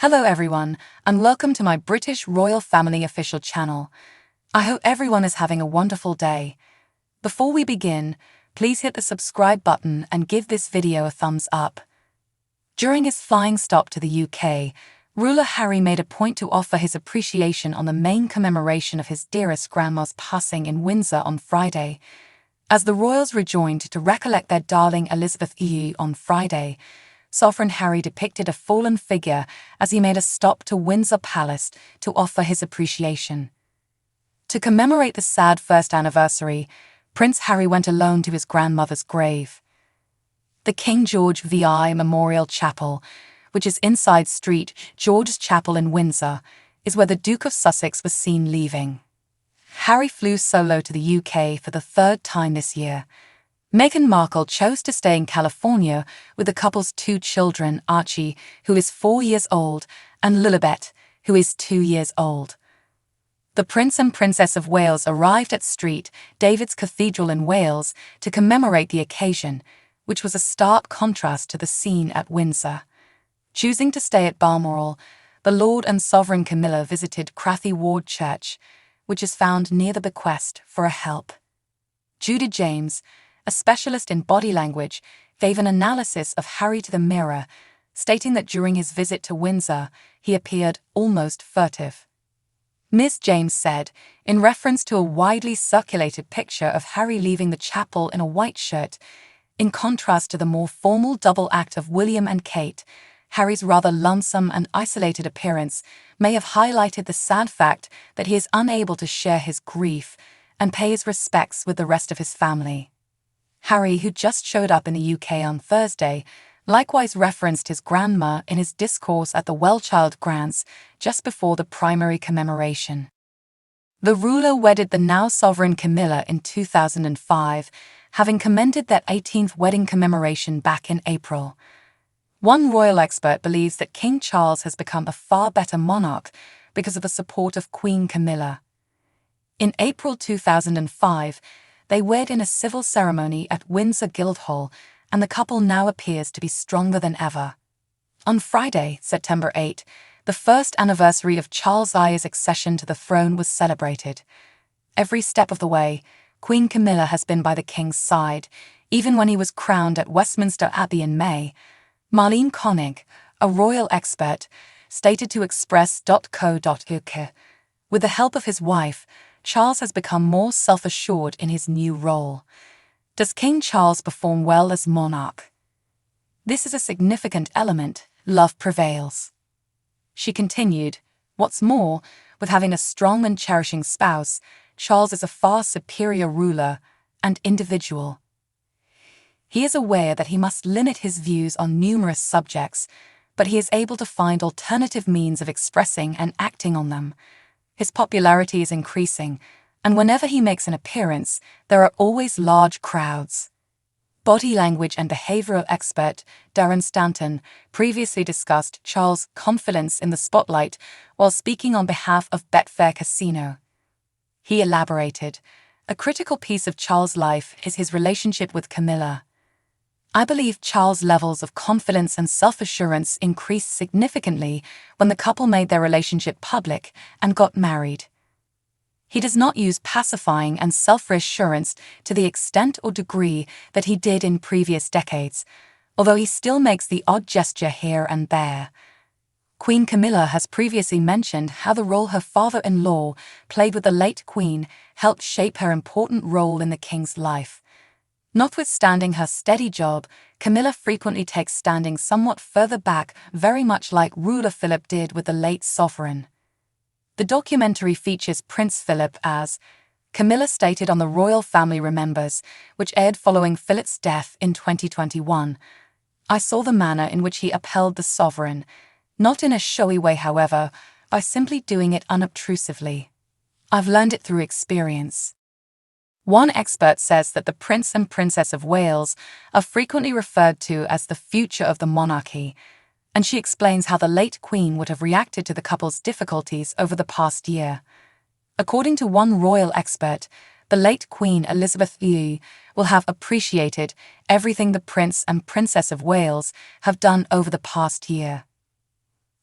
Hello everyone, and welcome to my British Royal Family official channel. I hope everyone is having a wonderful day. Before we begin, please hit the subscribe button and give this video a thumbs up. During his flying stop to the UK, ruler Harry made a point to offer his appreciation on the main commemoration of his dearest grandma's passing in Windsor on Friday. As the royals rejoined to recollect their darling Elizabeth II on Friday, Sovereign Harry depicted a fallen figure as he made a stop to Windsor Palace to offer his appreciation. To commemorate the sad first anniversary, Prince Harry went alone to his grandmother's grave. The King George VI Memorial Chapel, which is inside St. George's Chapel in Windsor, is where the Duke of Sussex was seen leaving. Harry flew solo to the UK for the third time this year. Meghan Markle chose to stay in California with the couple's two children, Archie, who is 4 years old, and Lilibet, who is 2 years old. The Prince and Princess of Wales arrived at St. David's Cathedral in Wales to commemorate the occasion, which was a stark contrast to the scene at Windsor. Choosing to stay at Balmoral, the Lord and Sovereign Camilla visited Crathy Ward Church, which is found near the bequest, for a help. Judy James, a specialist in body language, gave an analysis of Harry to the Mirror, stating that during his visit to Windsor, he appeared almost furtive. Ms. James said, in reference to a widely circulated picture of Harry leaving the chapel in a white shirt, in contrast to the more formal double act of William and Kate, Harry's rather lonesome and isolated appearance may have highlighted the sad fact that he is unable to share his grief and pay his respects with the rest of his family. Harry, who just showed up in the UK on Thursday, likewise referenced his grandma in his discourse at the Wellchild Grants just before the primary commemoration. The ruler wedded the now sovereign Camilla in 2005, having commended that 18th wedding commemoration back in April. One royal expert believes that King Charles has become a far better monarch because of the support of Queen Camilla. In April 2005, they wed in a civil ceremony at Windsor Guildhall, and the couple now appears to be stronger than ever. On Friday, September 8, the first anniversary of Charles I's accession to the throne was celebrated. Every step of the way, Queen Camilla has been by the king's side, even when he was crowned at Westminster Abbey in May. Marlene Koenig, a royal expert, stated to Express.co.uk, with the help of his wife, Charles has become more self-assured in his new role. Does King Charles perform well as monarch? This is a significant element. Love prevails. She continued, what's more, with having a strong and cherishing spouse, Charles is a far superior ruler and individual. He is aware that he must limit his views on numerous subjects, but he is able to find alternative means of expressing and acting on them. His popularity is increasing, and whenever he makes an appearance, there are always large crowds. Body language and behavioral expert Darren Stanton previously discussed Charles' confidence in the spotlight while speaking on behalf of Betfair Casino. He elaborated, a critical piece of Charles' life is his relationship with Camilla. I believe Charles' levels of confidence and self-assurance increased significantly when the couple made their relationship public and got married. He does not use pacifying and self-reassurance to the extent or degree that he did in previous decades, although he still makes the odd gesture here and there. Queen Camilla has previously mentioned how the role her father-in-law played with the late Queen helped shape her important role in the king's life. Notwithstanding her steady job, Camilla frequently takes standing somewhat further back, very much like ruler Philip did with the late sovereign. The documentary features Prince Philip as Camilla stated on The Royal Family Remembers, which aired following Philip's death in 2021. I saw the manner in which he upheld the sovereign, not in a showy way however, by simply doing it unobtrusively. I've learned it through experience. One expert says that the Prince and Princess of Wales are frequently referred to as the future of the monarchy, and she explains how the late Queen would have reacted to the couple's difficulties over the past year. According to one royal expert, the late Queen Elizabeth II will have appreciated everything the Prince and Princess of Wales have done over the past year.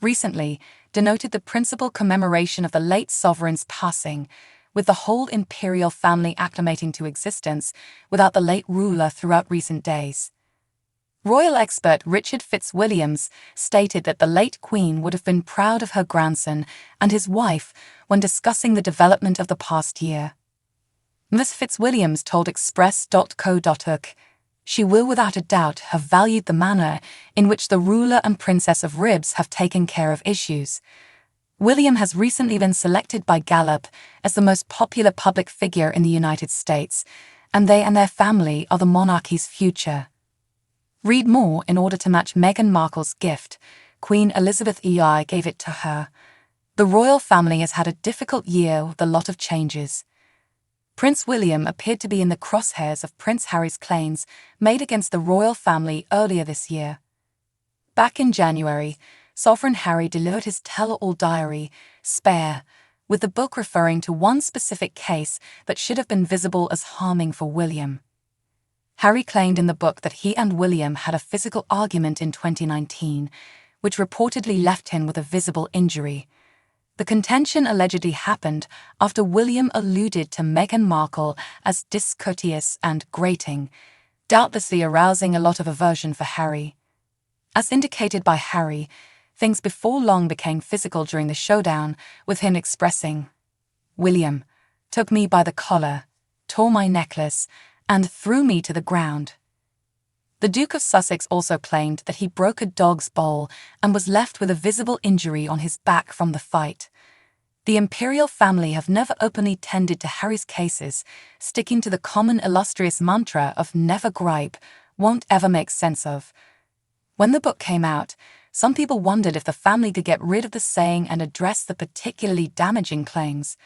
recently denoted the principal commemoration of the late sovereign's passing, with the whole imperial family acclimating to existence without the late ruler throughout recent days. Royal expert Richard Fitzwilliams stated that the late Queen would have been proud of her grandson and his wife when discussing the development of the past year. Ms. Fitzwilliams told Express.co.uk, "She will without a doubt have valued the manner in which the ruler and Princess of Ribs have taken care of issues. William has recently been selected by Gallup as the most popular public figure in the United States, and they and their family are the monarchy's future." Read more in order to match Meghan Markle's gift. Queen Elizabeth II gave it to her. The royal family has had a difficult year with a lot of changes. Prince William appeared to be in the crosshairs of Prince Harry's claims made against the royal family earlier this year. Back in January, Sovereign Harry delivered his tell-all diary, Spare, with the book referring to one specific case that should have been visible as harming for William. Harry claimed in the book that he and William had a physical argument in 2019, which reportedly left him with a visible injury. The contention allegedly happened after William alluded to Meghan Markle as discourteous and grating, doubtlessly arousing a lot of aversion for Harry. As indicated by Harry, things before long became physical during the showdown, with him expressing, "William took me by the collar, tore my necklace, and threw me to the ground." The Duke of Sussex also claimed that he broke a dog's bowl and was left with a visible injury on his back from the fight. The imperial family have never openly tended to Harry's cases, sticking to the common illustrious mantra of never gripe, won't ever make sense of. When the book came out, some people wondered if the family could get rid of the saying and address the particularly damaging claims.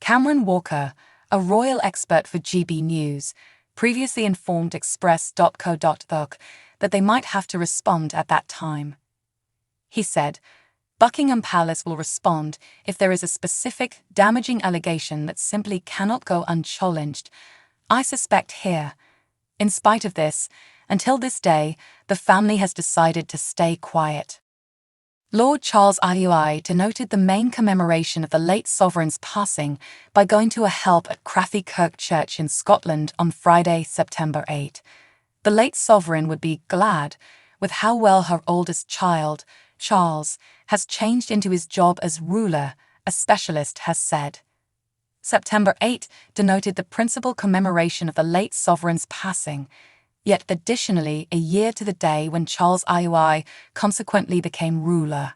Cameron Walker, a royal expert for GB News, previously informed Express.co.uk that they might have to respond at that time. He said, "Buckingham Palace will respond if there is a specific, damaging allegation that simply cannot go unchallenged. I suspect here. In spite of this, until this day, the family has decided to stay quiet." Lord Charles IUI denoted the main commemoration of the late sovereign's passing by going to a help at Crathie Kirk Church in Scotland on Friday, September 8. The late sovereign would be glad with how well her oldest child, Charles, has changed into his job as ruler, a specialist has said. September 8 denoted the principal commemoration of the late sovereign's passing, yet additionally a year to the day when Charles IUI consequently became ruler.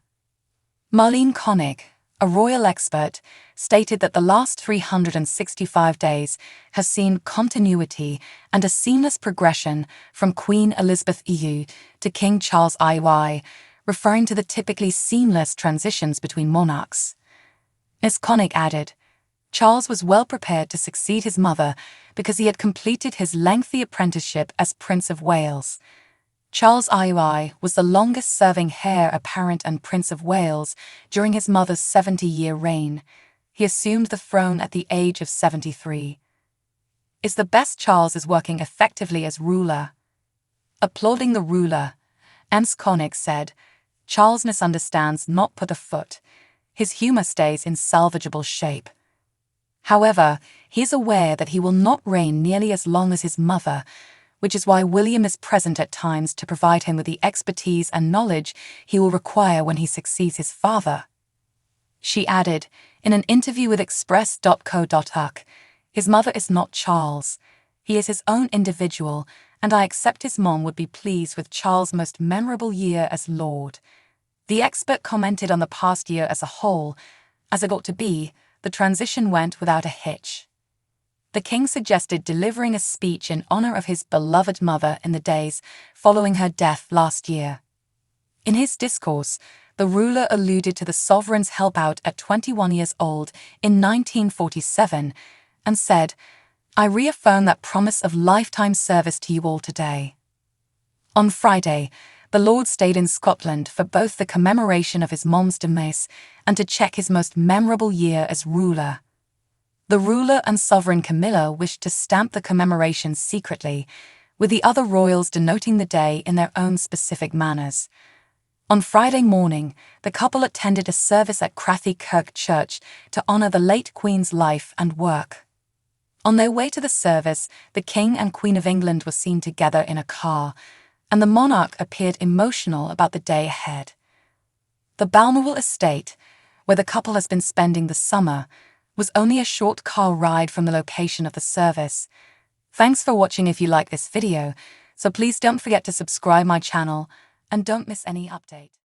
Marlene Koenig, a royal expert, stated that the last 365 days has seen continuity and a seamless progression from Queen Elizabeth II to King Charles IUI, referring to the typically seamless transitions between monarchs. Ms. Koenig added, "Charles was well prepared to succeed his mother because he had completed his lengthy apprenticeship as Prince of Wales. Charles IUI was the longest-serving heir apparent and Prince of Wales during his mother's 70-year reign. He assumed the throne at the age of 73. Is the best Charles is working effectively as ruler." Applauding the ruler, Ms. Koenig said, "Charles misunderstands not put a foot. His humor stays in salvageable shape. However, he is aware that he will not reign nearly as long as his mother, which is why William is present at times to provide him with the expertise and knowledge he will require when he succeeds his father." She added, in an interview with Express.co.uk, "His mother is not Charles. He is his own individual, and I accept his mom would be pleased with Charles' most memorable year as Lord." The expert commented on the past year as a whole. "As it got to be, the transition went without a hitch." The king suggested delivering a speech in honor of his beloved mother in the days following her death last year. In his discourse, the ruler alluded to the sovereign's help out at 21 years old in 1947 and said, "I reaffirm that promise of lifetime service to you all today." On Friday, the Lord stayed in Scotland for both the commemoration of his mom's demise and to check his most memorable year as ruler. The ruler and sovereign Camilla wished to stamp the commemoration secretly, with the other royals denoting the day in their own specific manners. On Friday morning, the couple attended a service at Crathy Kirk Church to honour the late Queen's life and work. On their way to the service, the King and Queen of England were seen together in a car, and the monarch appeared emotional about the day ahead. The Balmoral estate, where the couple has been spending the summer, was only a short car ride from the location of the service. Thanks for watching. If you like this video, so please don't forget to subscribe my channel and don't miss any update.